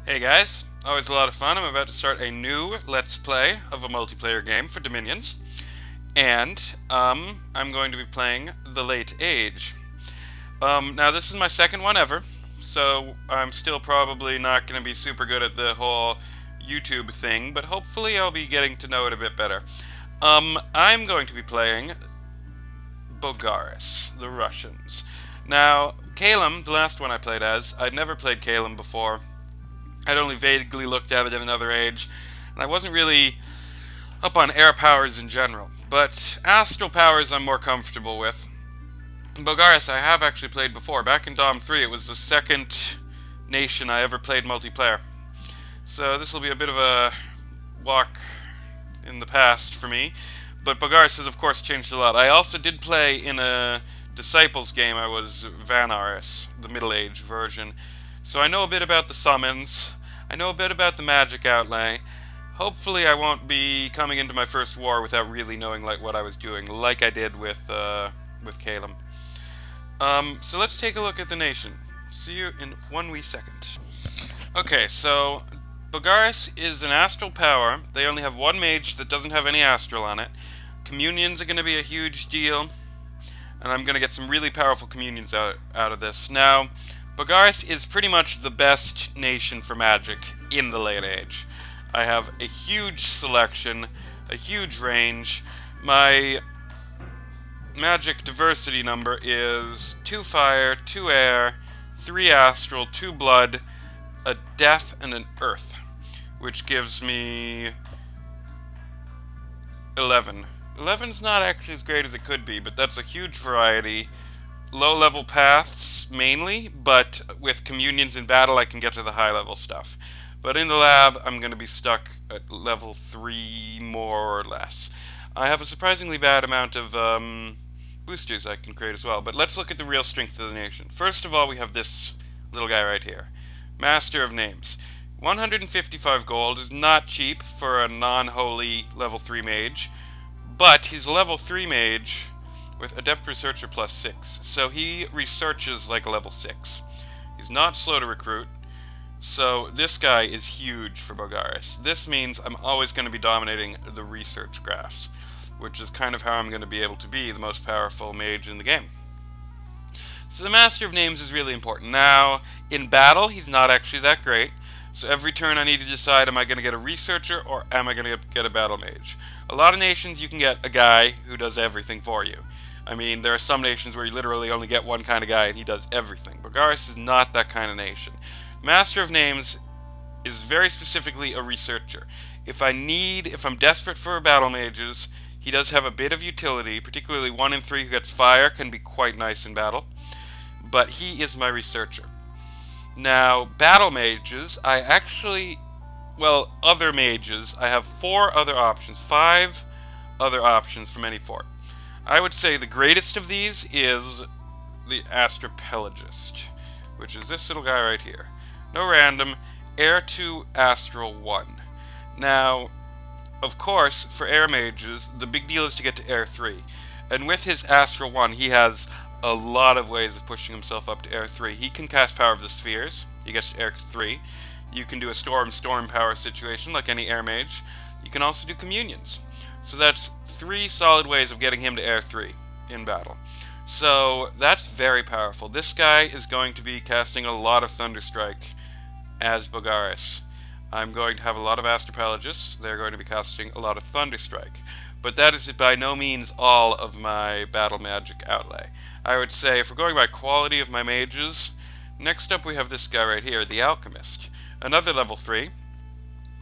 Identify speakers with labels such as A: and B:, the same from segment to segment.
A: Hey guys, always a lot of fun. I'm about to start a new Let's Play of a multiplayer game for Dominions. And, I'm going to be playing The Late Age. Now this is my second one ever, so I'm still probably not going to be super good at the whole YouTube thing, but hopefully I'll be getting to know it a bit better. I'm going to be playing Bogarus, the Russians. Now, Kalem, the last one I played as, I'd never played Kalem before. I'd only vaguely looked at it in another age, and I wasn't really up on air powers in general. But astral powers I'm more comfortable with. Bogarus I have actually played before. Back in Dom 3, it was the second nation I ever played multiplayer. So this will be a bit of a walk in the past for me. But Bogarus has of course changed a lot. I also did play in a Disciples game. I was Vanaris, the Middle Age version. So I know a bit about the summons. I know a bit about the magic outlay. Hopefully I won't be coming into my first war without really knowing what I was doing, like I did with Kalem. So let's take a look at the nation. See you in 1 wee second. Okay, so Bogarus is an astral power. They only have one mage that doesn't have any astral on it. Communions are going to be a huge deal, and I'm going to get some really powerful communions out of this. Now, Bogarus is pretty much the best nation for magic in the Late Age. I have a huge selection, a huge range. My magic diversity number is 2 fire, 2 air, 3 astral, 2 blood, a death, and an earth, which gives me 11. 11's not actually as great as it could be, but that's a huge variety. Low-level paths, mainly, but with communions in battle I can get to the high-level stuff. But in the lab, I'm going to be stuck at level 3, more or less. I have a surprisingly bad amount of boosters I can create as well, but let's look at the real strength of the nation. First of all, we have this little guy right here. Master of Names. 155 gold is not cheap for a non-holy level 3 mage, but he's a level 3 mage with Adept Researcher plus 6, so he researches like a level 6. He's not slow to recruit, so this guy is huge for Bogarus. This means I'm always going to be dominating the research graphs, which is kind of how I'm going to be able to be the most powerful mage in the game. So the Master of Names is really important. Now, in battle, he's not actually that great, so every turn I need to decide, am I going to get a researcher or am I going to get a battle mage? A lot of nations you can get a guy who does everything for you. I mean, there are some nations where you literally only get one kind of guy and he does everything. Bogarus is not that kind of nation. Master of Names is very specifically a researcher. If I'm desperate for battle mages, he does have a bit of utility, particularly 1 in 3 who gets fire can be quite nice in battle. But he is my researcher. Now, battle mages, other mages, I have 4 other options, 5 other options from any fort. I would say the greatest of these is the Astropelagist, which is this little guy right here. No random, Air 2, Astral 1. Now, of course, for air mages, the big deal is to get to Air 3. And with his Astral 1, he has a lot of ways of pushing himself up to Air 3. He can cast Power of the Spheres. He gets to Air 3. You can do a Storm power situation like any air mage. You can also do Communions. So that's 3 solid ways of getting him to Air 3 in battle. So that's very powerful. This guy is going to be casting a lot of Thunderstrike as Bogarus. I'm going to have a lot of Astropelagists. They're going to be casting a lot of Thunderstrike. But that is by no means all of my battle magic outlay. I would say, if we're going by quality of my mages, next up we have this guy right here, the Alchemist. Another level 3.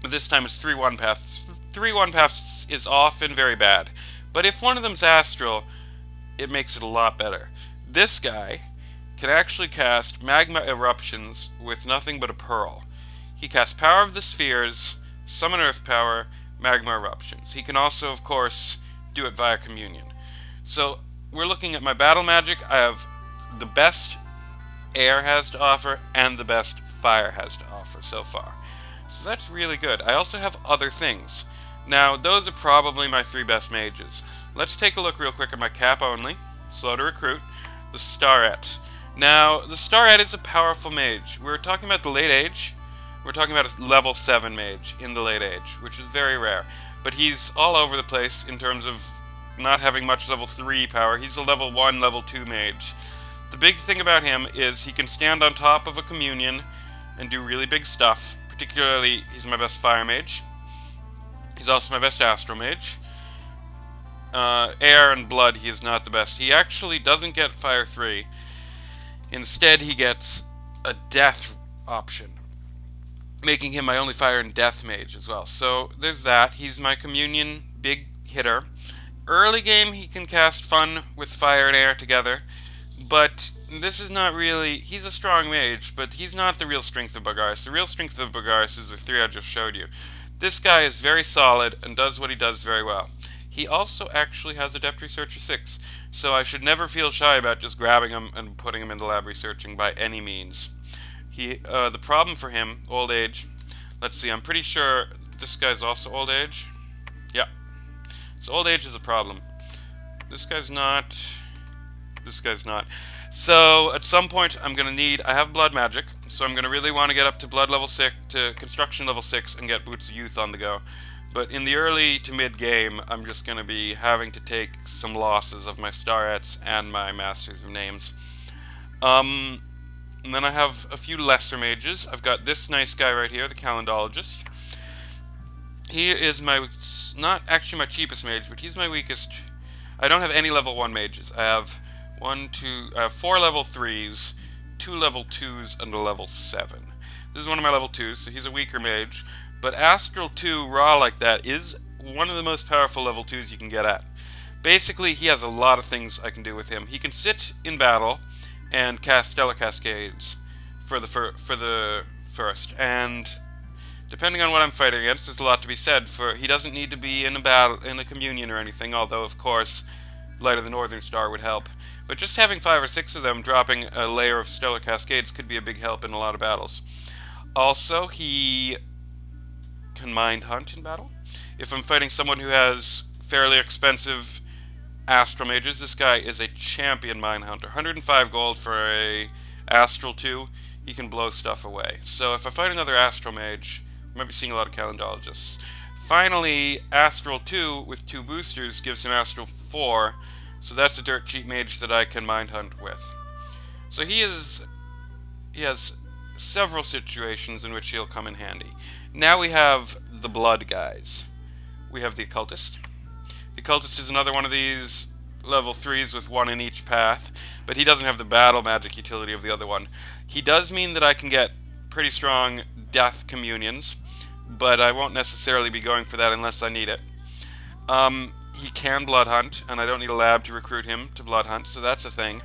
A: But this time it's 3 1-paths. 3 1-paths is often very bad. But if one of them's astral, it makes it a lot better. This guy can actually cast Magma Eruptions with nothing but a Pearl. He casts Power of the Spheres, Summon Earth Power, Magma Eruptions. He can also, of course, do it via Communion. So, we're looking at my battle magic. I have the best air has to offer and the best fire has to offer so far. So that's really good. I also have other things. Now, those are probably my 3 best mages. Let's take a look real quick at my cap only. Slow to recruit. The Starette. Now, the Starette is a powerful mage. We were talking about the Late Age. We're talking about a level 7 mage in the late age, which is very rare. But he's all over the place in terms of not having much level 3 power. He's a level 1, level 2 mage. The big thing about him is he can stand on top of a communion and do really big stuff. Particularly, he's my best fire mage. He's also my best astral mage. Air and blood, he is not the best. He actually doesn't get fire 3. Instead, he gets a death option, making him my only fire and death mage as well. So there's that. He's my communion big hitter. Early game, he can cast fun with fire and air together, but this is not really... He's a strong mage, but he's not the real strength of Bogarus. The real strength of Bogarus is the 3 I just showed you. This guy is very solid and does what he does very well. He also actually has Adept Researcher 6, so I should never feel shy about just grabbing him and putting him in the lab researching by any means. The problem for him, old age, let's see, I'm pretty sure this guy's also old age. Yeah. So old age is a problem. This guy's not. This guy's not. So at some point I'm going to need, I have blood magic, so I'm going to really want to get up to blood level 6, to construction level 6 and get Boots of Youth on the go. But in the early to mid game, I'm just going to be having to take some losses of my Starets and my Masters of Names. And then I have a few lesser mages. I've got this nice guy right here, the Calendologist. He is my, not actually my cheapest mage, but he's my weakest. I don't have any level 1 mages. I have I have 4 level 3s, 2 level 2s, and a level 7. This is one of my level 2s, so he's a weaker mage. But Astral 2 raw like that is one of the most powerful level 2s you can get at. Basically, he has a lot of things I can do with him. He can sit in battle and cast Stellar Cascades for the first. And depending on what I'm fighting against, there's a lot to be said for. He doesn't need to be in a battle, in a communion or anything, although of course Light of the Northern Star would help. But just having 5 or 6 of them dropping a layer of Stellar Cascades could be a big help in a lot of battles. Also, he can Mind Hunt in battle. If I'm fighting someone who has fairly expensive Astral Mages, this guy is a champion Mind Hunter. 105 gold for a Astral 2, he can blow stuff away. So if I fight another Astral Mage, I might be seeing a lot of Calendologists. Finally, Astral 2 with 2 boosters gives him Astral 4, so that's a dirt cheap mage that I can Mind Hunt with. So he has several situations in which he'll come in handy. Now we have the blood guys. We have the Occultist. The Occultist is another one of these level 3s with 1 in each path, but he doesn't have the battle magic utility of the other one. He does mean that I can get pretty strong death communions, but I won't necessarily be going for that unless I need it. He can blood hunt, and I don't need a lab to recruit him to blood hunt, so that's a thing.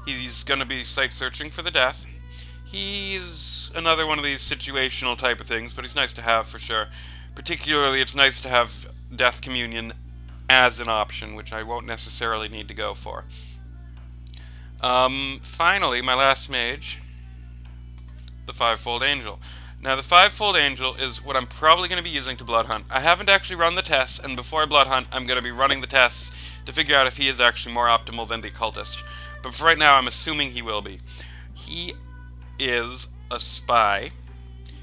A: He's going to be site searching for the death. He's another one of these situational type of things, but he's nice to have for sure. Particularly, it's nice to have Death Communion as an option, which I won't necessarily need to go for. Finally, my last mage, the Fivefold Angel. Now, the Fivefold Angel is what I'm probably going to be using to blood hunt. I haven't actually run the tests, and before I blood hunt, I'm going to be running the tests to figure out if he is actually more optimal than the Occultist. But for right now, I'm assuming he will be. He is a spy.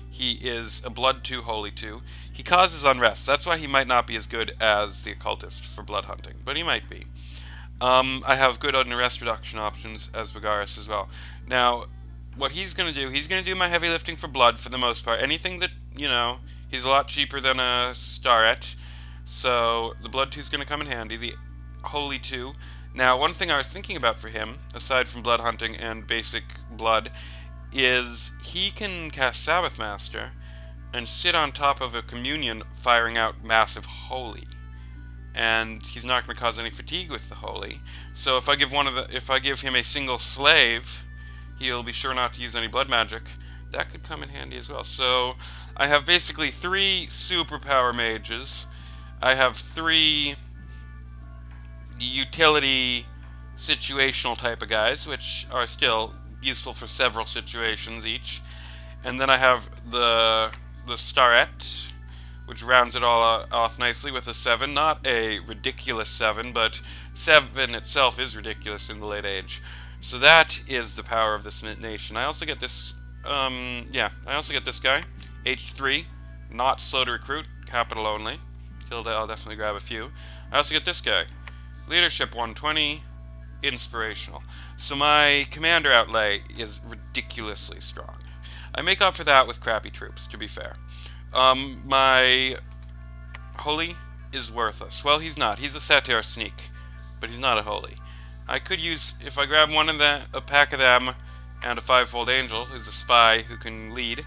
A: He is a blood 2, holy 2. He causes unrest. That's why he might not be as good as the Occultist for blood hunting, but he might be. I have good unrest reduction options as Bogarus as well. Now, what he's going to do my heavy lifting for blood for the most part. Anything that, you know, he's a lot cheaper than a Starret, so the blood 2 is going to come in handy. The holy 2. Now, one thing I was thinking about for him, aside from blood hunting and basic blood, is he can cast Sabbath Master and sit on top of a communion firing out massive holy. And he's not going to cause any fatigue with the holy. So if I give him a single slave, he'll be sure not to use any blood magic. That could come in handy as well. So I have basically 3 superpower mages. I have 3 utility situational type of guys, which are still useful for several situations each. And then I have the Starret, which rounds it all off nicely with a 7. Not a ridiculous 7, but 7 itself is ridiculous in the late age. So that is the power of this nation. I also get this, I also get this guy. H3, not slow to recruit, capital only. I'll definitely grab a few. I also get this guy. Leadership 120, inspirational. So my commander outlay is ridiculously strong. I make up for that with crappy troops, to be fair. My holy is worthless. Well, he's not. He's a satyr sneak, but he's not a holy. I could use, if I grab a pack of them, and a fivefold angel, who's a spy who can lead.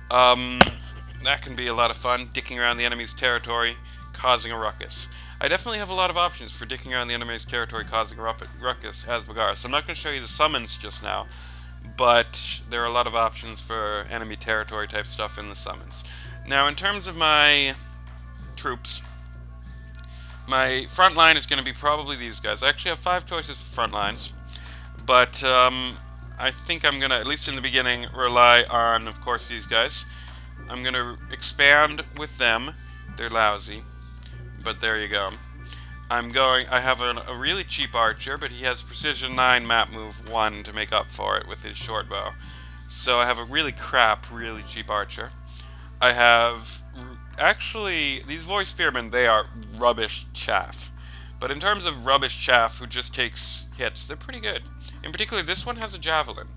A: That can be a lot of fun, dicking around the enemy's territory, causing a ruckus. I definitely have a lot of options for dicking around the enemy's territory, causing a ruckus as Bogarus. I'm not going to show you the summons just now, but there are a lot of options for enemy territory type stuff in the summons. Now, in terms of my troops, my front line is going to be probably these guys. I actually have 5 choices for front lines, but I think I'm going to, at least in the beginning, rely on, of course, these guys. I'm going to expand with them. They're lousy, but there you go. I have a really cheap archer, but he has precision 9, map move 1 to make up for it with his short bow. So I have a really cheap archer. I have, actually, these voice spearmen, they are rubbish chaff. But in terms of rubbish chaff who just takes hits, they're pretty good. In particular, this one has a javelin,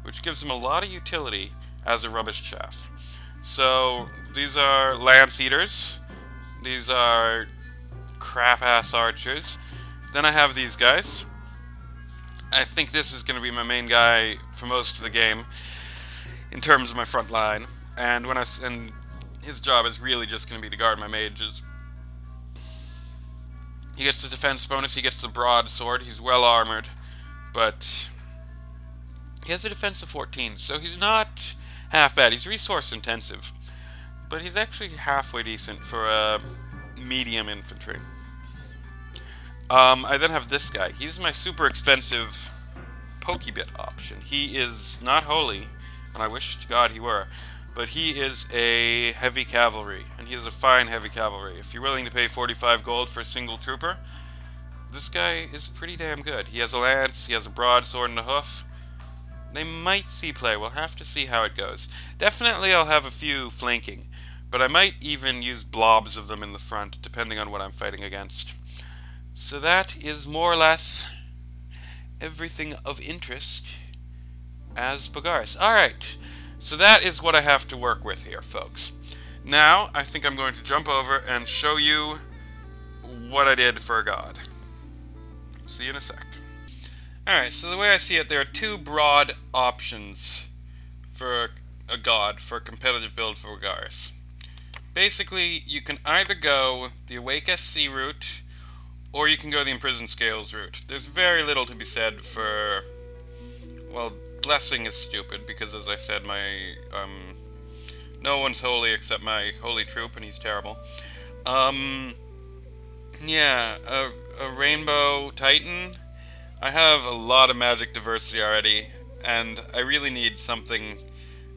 A: which gives him a lot of utility as a rubbish chaff. So, these are lance eaters. These are crap-ass archers. Then I have these guys. I think this is going to be my main guy for most of the game, in terms of my front line. And his job is really just going to be to guard my mages. He gets the defense bonus, he gets the broadsword, he's well armored, but he has a defense of 14, so he's not half bad. He's resource intensive, but he's actually halfway decent for a medium infantry. I then have this guy. He's my super expensive Pokebit option. He is not holy, and I wish to God he were, but he is a heavy cavalry, and he is a fine heavy cavalry. If you're willing to pay 45 gold for a single trooper, this guy is pretty damn good. He has a lance, he has a broadsword and a hoof. They might see play. We'll have to see how it goes. Definitely I'll have a few flanking, but I might even use blobs of them in the front, depending on what I'm fighting against. So that is more or less everything of interest as Bogarus. Alright. So that is what I have to work with here, folks. Now, I think I'm going to jump over and show you what I did for a god. See you in a sec. Alright, so the way I see it, there are 2 broad options for a god, for a competitive build for Bogarus. Basically, you can either go the Awake SC route, or you can go the Imprisoned Scales route. There's very little to be said for, well, Blessing is stupid, because as I said, no one's holy except my holy troop, and he's terrible. Yeah, a Rainbow Titan. I have a lot of magic diversity already, and I really need something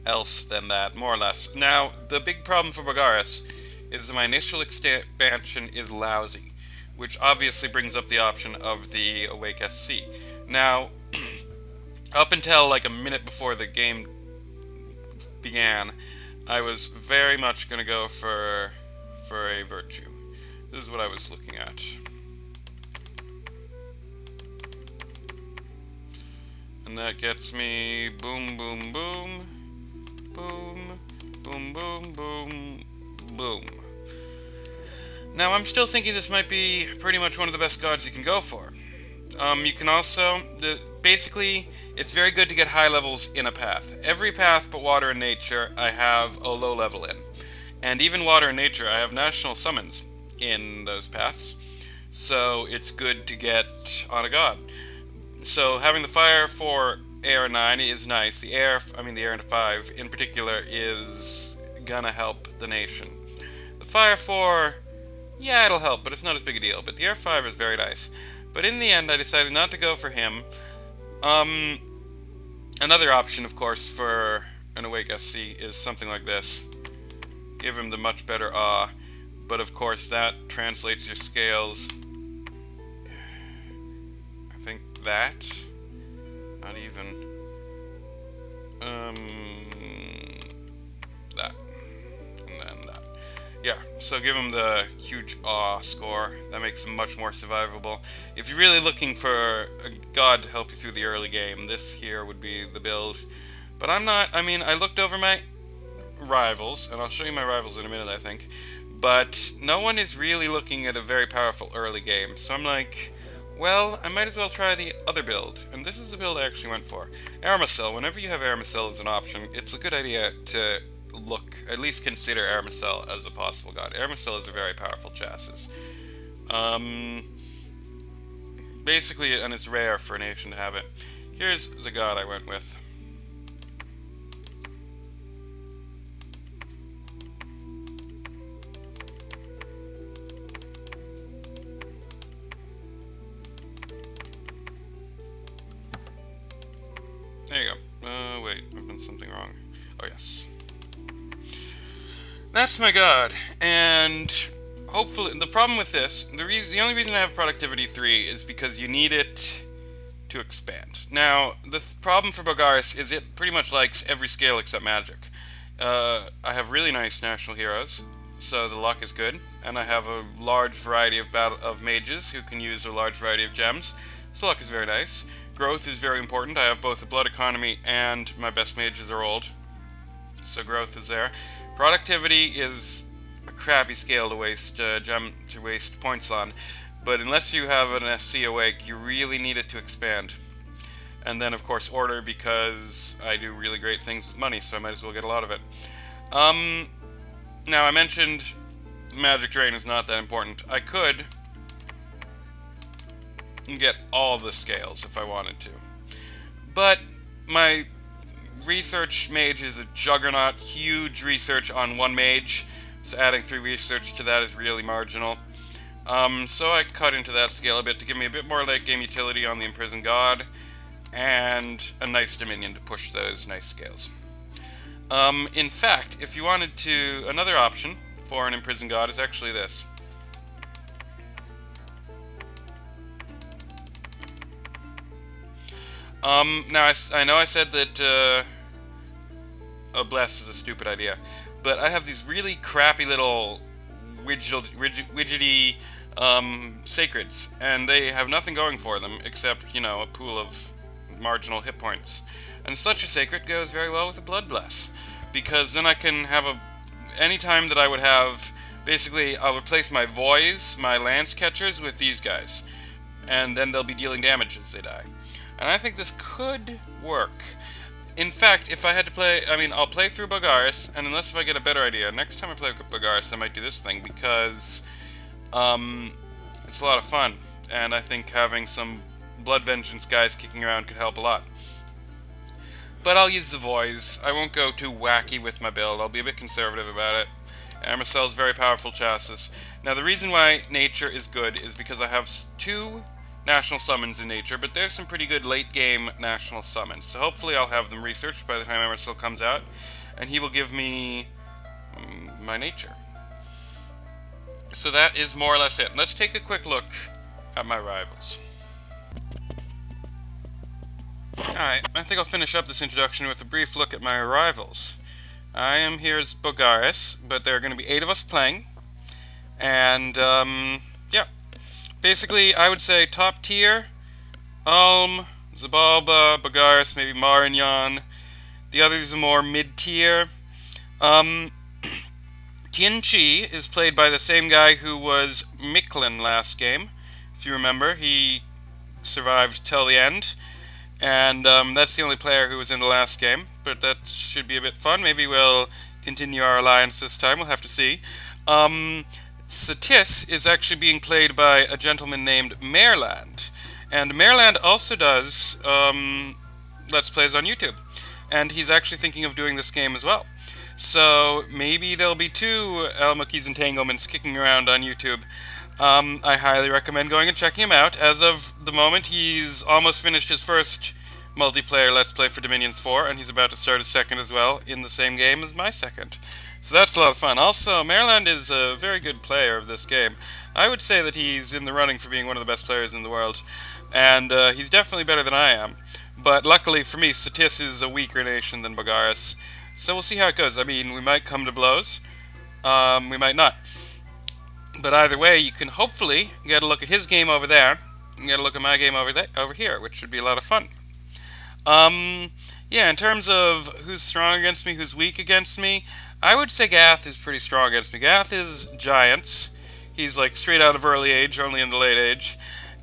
A: else than that, more or less. Now, the big problem for Bogarus is that my initial expansion is lousy, which obviously brings up the option of the Awake SC. Now, up until like a minute before the game began, I was very much going to go for a Virtue. This is what I was looking at. And that gets me boom, boom, boom, boom, boom, boom, boom, boom. Now, I'm still thinking this might be pretty much one of the best gods you can go for. You can also, basically, it's very good to get high levels in a path. Every path but Water and Nature, I have a low level in. And even Water and Nature, I have national summons in those paths. So it's good to get on a god. So having the Fire for Air 9 is nice. The Air into 5 in particular is gonna help the nation. The Fire 4, yeah, it'll help, but it's not as big a deal. But the Air 5 is very nice. But in the end, I decided not to go for him. Another option, of course, for an Awake SC is something like this. Give him the much better awe, but of course that translates your scales. I think that. Not even. That. Yeah, so give him the huge awe score. That makes him much more survivable. If you're really looking for a god to help you through the early game, this here would be the build. But I'm not, I mean, I looked over my rivals, and I'll show you my rivals in a minute, I think. But no one is really looking at a very powerful early game. So I'm like, well, I might as well try the other build. And this is the build I actually went for. Aramacil. Whenever you have Aramacil as an option, it's a good idea to at least consider Aramacil as a possible god. Aramacil is a very powerful chassis. Basically, and it's rare for a nation to have it. Here's the god I went with. There you go. Wait, I've done something wrong. Oh, yes. That's my god, and hopefully, the problem with this, the only reason I have Productivity 3 is because you need it to expand. Now, the problem for Bogarus is it pretty much likes every scale except magic. I have really nice national heroes, so the luck is good, and I have a large variety of mages who can use a large variety of gems, so luck is very nice. Growth is very important. I have both a blood economy and my best mages are old, so growth is there. Productivity is a crappy scale to waste points on, but unless you have an SC awake, you really need it to expand. And then, of course, order, because I do really great things with money, so I might as well get a lot of it. Now, I mentioned magic drain is not that important. I could get all the scales if I wanted to, but my research mage is a juggernaut, huge research on one mage, so adding 3 research to that is really marginal. So I cut into that scale a bit to give me a bit more late game utility on the Imprisoned God, and a nice Dominion to push those nice scales. In fact, if you wanted to, another option for an Imprisoned God is actually this. Now I know I said that a bless is a stupid idea, but I have these really crappy little widgety sacreds, and they have nothing going for them except, you know, a pool of marginal hit points. And such a sacred goes very well with a blood bless, because then I can have anytime that I would have, basically I'll replace my voids, my lance catchers, with these guys, and then they'll be dealing damage as they die. And I think this could work. In fact, if I had to play, I mean, I'll play through Bogarus, and unless if I get a better idea, next time I play Bogarus, I might do this thing, because it's a lot of fun, and I think having some Blood Vengeance guys kicking around could help a lot. But I'll use the voice. I won't go too wacky with my build. I'll be a bit conservative about it. Aramacil's very powerful chassis. Now, the reason why nature is good is because I have 2 national summons in nature, but there's some pretty good late game national summons, so hopefully I'll have them researched by the time Aramacil comes out, and he will give me my nature. So that is more or less it. Let's take a quick look at my rivals. Alright, I think I'll finish up this introduction with a brief look at my rivals. I am here as Bogarus, but there are going to be 8 of us playing, and yeah. Basically, I would say top tier, Ulm, Zabalba, Bogarus, maybe Marignan. The others are more mid-tier. Tianchi is played by the same guy who was Miklin last game. If you remember, he survived till the end. And that's the only player who was in the last game. But that should be a bit fun. Maybe we'll continue our alliance this time. We'll have to see. Satis is actually being played by a gentleman named Mareland, and Mareland also does Let's Plays on YouTube, and he's actually thinking of doing this game as well. So maybe there'll be 2 Elmokki's Entanglements kicking around on YouTube. I highly recommend going and checking him out. As of the moment, he's almost finished his first multiplayer Let's Play for Dominions 4, and he's about to start his second as well, in the same game as my second. So that's a lot of fun. Also, Mareland is a very good player of this game. I would say that he's in the running for being one of the best players in the world, and he's definitely better than I am. But luckily for me, Satis is a weaker nation than Bogarus, so we'll see how it goes. I mean, we might come to blows, We might not. But either way, you can hopefully get a look at his game over there, and get a look at my game over here, which should be a lot of fun. Yeah, in terms of who's strong against me, who's weak against me, I would say Gath is pretty strong against me. Gath is Giants. He's like straight out of early age, only in the late age.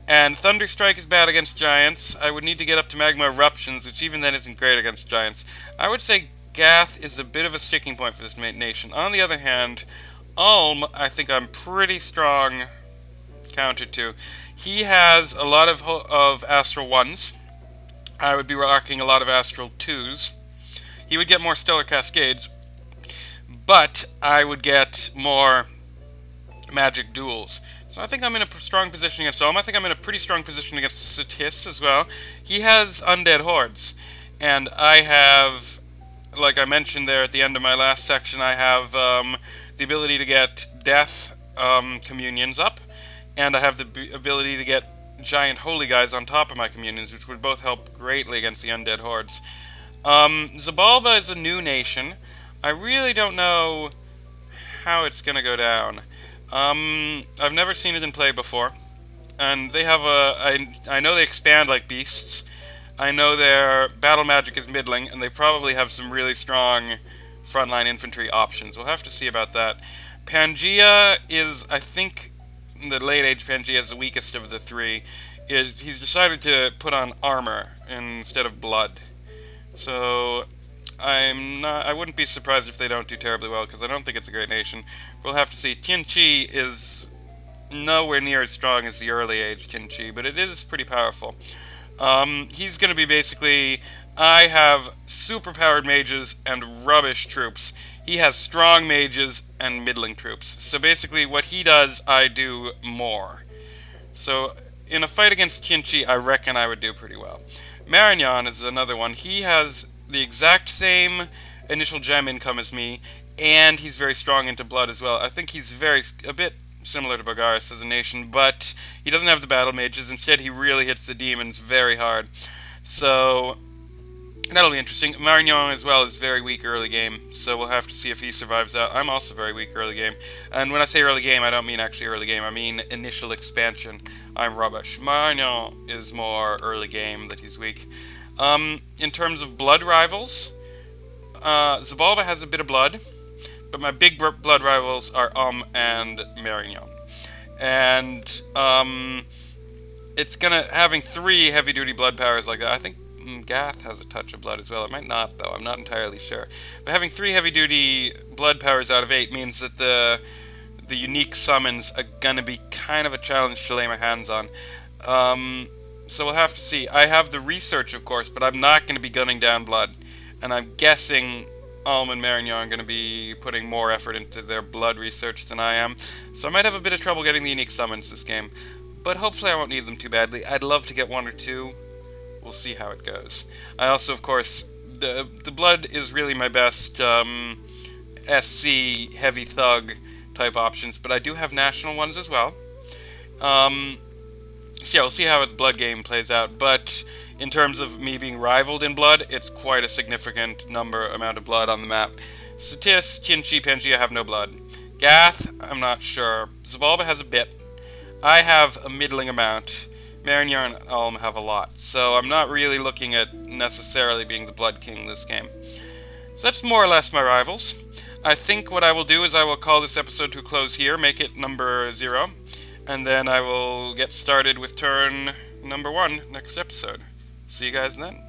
A: And Thunderstrike is bad against Giants. I would need to get up to Magma Eruptions, which even then isn't great against Giants. I would say Gath is a bit of a sticking point for this nation. On the other hand, Ulm, I think I'm pretty strong counter to. He has a lot of Astral 1s. I would be rocking a lot of Astral 2s. He would get more Stellar Cascades, but I would get more Magic Duels. So I think I'm in a strong position against Ulm. I think I'm in a pretty strong position against Satis as well. He has Undead Hordes, and I have, like I mentioned there at the end of my last section, I have the ability to get Death Communions up, and I have the ability to get Giant Holy Guys on top of my Communions, which would both help greatly against the Undead Hordes. Zabalba is a new nation. I really don't know how it's going to go down. I've never seen it in play before, and they have I know they expand like beasts. I know their battle magic is middling, and they probably have some really strong frontline infantry options. We'll have to see about that. Pangea is, I think, the late age Pangea is the weakest of the three. He's decided to put on armor instead of blood. So I wouldn't be surprised if they don't do terribly well, because I don't think it's a great nation. We'll have to see. Tianqi is nowhere near as strong as the early age Tianqi, but it is pretty powerful. He's going to be basically, I have super-powered mages and rubbish troops. He has strong mages and middling troops. So basically what he does, I do more. So in a fight against Tianqi, I reckon I would do pretty well. Marignan is another one. He has the exact same initial gem income as me, and he's very strong into blood as well. I think he's a bit similar to Bogarus as a nation, but he doesn't have the battle mages. Instead, he really hits the demons very hard. So that'll be interesting. Marignan as well is very weak early game, so we'll have to see if he survives that. I'm also very weak early game, and when I say early game, I don't mean actually early game. I mean initial expansion. I'm rubbish. Marignan is more early game that he's weak. In terms of blood rivals, Zabalba has a bit of blood, but my big blood rivals are and Marignan. And it's having 3 heavy-duty blood powers like that. I think Gath has a touch of blood as well. It might not, though. I'm not entirely sure. But having 3 heavy-duty blood powers out of 8 means that the unique summons are gonna be kind of a challenge to lay my hands on. So we'll have to see. I have the research, of course, but I'm not going to be gunning down blood. And I'm guessing Ulm and Marignan are going to be putting more effort into their blood research than I am. So I might have a bit of trouble getting the unique summons this game. But hopefully I won't need them too badly. I'd love to get 1 or 2. We'll see how it goes. I also, of course, the blood is really my best SC, heavy thug type options. But I do have national ones as well. So yeah, we'll see how the blood game plays out, but in terms of me being rivaled in blood, it's quite a significant amount of blood on the map. Satis, Tianqi, Pangea have no blood. Gath, I'm not sure. Zabalba has a bit. I have a middling amount. Marignan and Ulm have a lot, so I'm not really looking at necessarily being the Blood King this game. So that's more or less my rivals. I think what I will do is I will call this episode to a close here, make it number 0. And then I will get started with turn number 1 next episode. See you guys then.